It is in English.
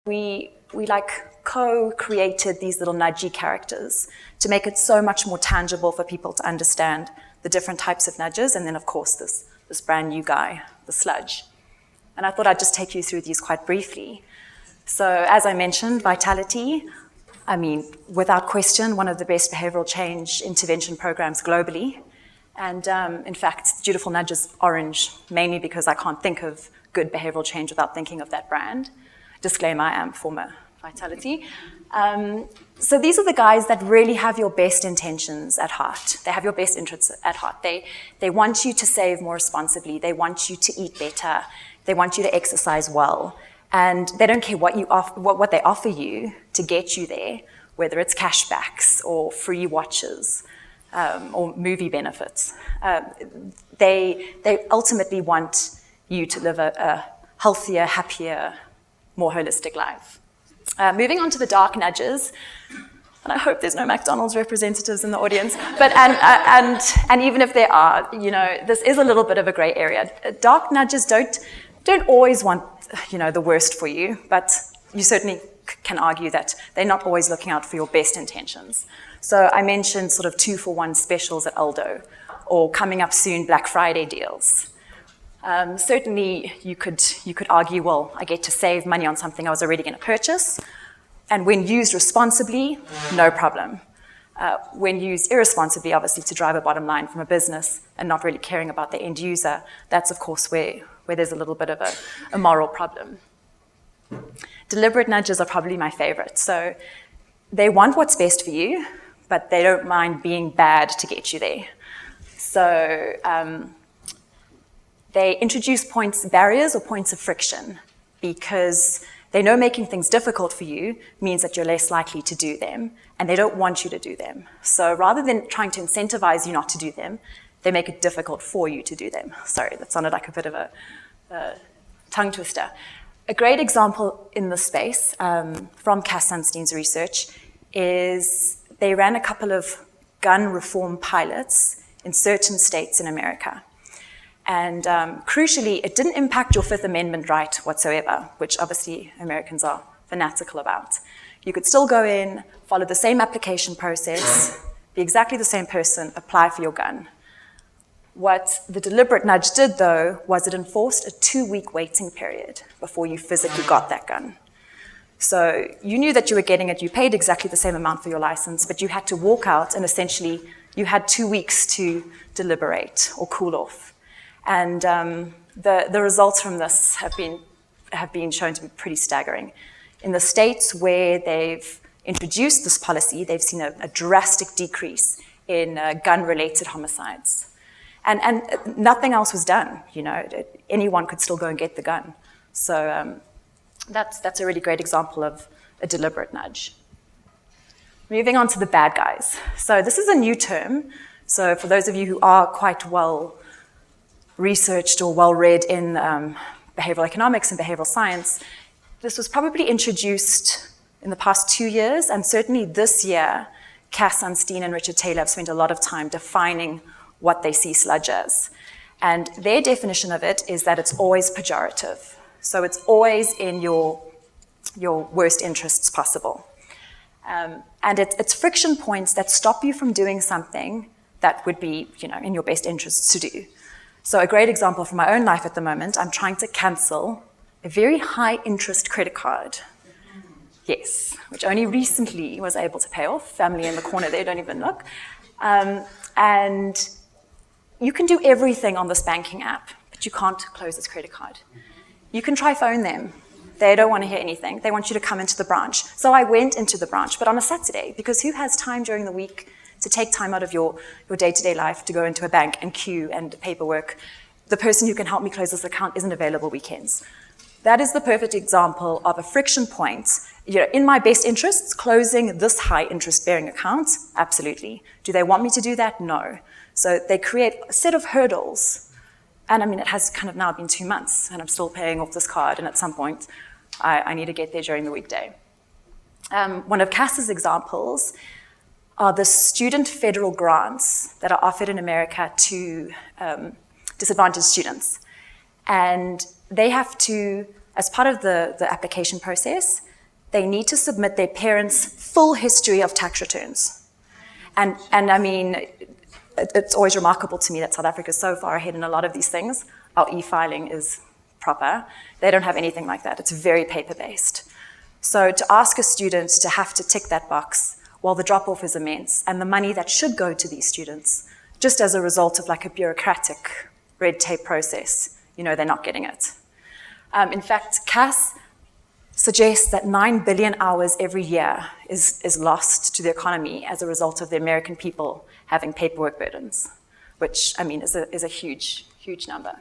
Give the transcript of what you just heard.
we like co-created these little nudgy characters to make it so much more tangible for people to understand the different types of nudges, and then of course this brand new guy, the sludge. And I thought I'd just take you through these quite briefly. So as I mentioned, vitality, I mean, without question, one of the best behavioral change intervention programs globally. And in fact, Dutiful Nudge is orange, mainly because I can't think of good behavioral change without thinking of that brand. Disclaimer, I am former Vitality. So these are the guys that really have your best intentions at heart. They have your best interests at heart. They want you to save more responsibly. They want you to eat better. They want you to exercise well. And they don't care what they offer you to get you there, whether it's cashbacks or free watches or movie benefits. They ultimately want you to live a healthier, happier, more holistic life. Moving on to the dark nudges, and I hope there's no McDonald's representatives in the audience, but and even if there are, you know, this is a little bit of a gray area. Dark nudges don't always want, you know, the worst for you, but you certainly can argue that they're not always looking out for your best intentions. So I mentioned sort of 2-for-1 specials at Aldo, or coming up soon Black Friday deals. Certainly you could argue, well, I get to save money on something I was already going to purchase, and when used responsibly, no problem. When used irresponsibly, obviously to drive a bottom line from a business and not really caring about the end user, that's of course where there's a little bit of a moral problem. Deliberate nudges are probably my favorite. So they want what's best for you, but they don't mind being bad to get you there. So they introduce barriers or points of friction, because they know making things difficult for you means that you're less likely to do them, and they don't want you to do them. So rather than trying to incentivize you not to do them, they make it difficult for you to do them. Sorry, that sounded like a bit of a tongue twister. A great example in this space from Cass Sunstein's research is they ran a couple of gun reform pilots in certain states in America. And crucially, it didn't impact your Fifth Amendment right whatsoever, which obviously Americans are fanatical about. You could still go in, follow the same application process, be exactly the same person, apply for your gun. What the deliberate nudge did, though, was it enforced a 2-week waiting period before you physically got that gun. So you knew that you were getting it, you paid exactly the same amount for your license, but you had to walk out and essentially you had 2 weeks to deliberate or cool off. And the results from this have been shown to be pretty staggering. In the states where they've introduced this policy, they've seen a drastic decrease in gun-related homicides. And nothing else was done, you know. Anyone could still go and get the gun. So that's a really great example of a deliberate nudge. Moving on to the bad guys. So this is a new term. So for those of you who are quite well researched or well-read in behavioral economics and behavioral science, this was probably introduced in the past 2 years, and certainly this year, Cass Sunstein and Richard Taylor have spent a lot of time defining what they see sludge as. And their definition of it is that it's always pejorative. So it's always in your worst interests possible. And it's friction points that stop you from doing something that would be, you know, in your best interests to do. So a great example from my own life at the moment, I'm trying to cancel a very high interest credit card. Yes, which only recently was able to pay off. Family in the corner there, don't even look. And you can do everything on this banking app, but you can't close this credit card. You can try phone them. They don't want to hear anything. They want you to come into the branch. So I went into the branch, but on a Saturday, because who has time during the week to take time out of your day-to-day life to go into a bank and queue and paperwork? The person who can help me close this account isn't available weekends. That is the perfect example of a friction point. You know, in my best interests, closing this high interest-bearing account, absolutely. Do they want me to do that? No. So they create a set of hurdles. And I mean, it has kind of now been 2 months, and I'm still paying off this card, and at some point, I need to get there during the weekday. One of Cass's examples are the student federal grants that are offered in America to disadvantaged students. And they have to, as part of the application process, they need to submit their parents' full history of tax returns. And I mean, it's always remarkable to me that South Africa is so far ahead in a lot of these things. Our e-filing is proper. They don't have anything like that. It's very paper-based. So to ask a student to have to tick that box, well, the drop-off is immense, and the money that should go to these students, just as a result of like a bureaucratic red tape process, they're not getting it. In fact, CAS suggests that 9 billion hours every year is lost to the economy as a result of the American people having paperwork burdens, which, I mean, is a huge, huge number.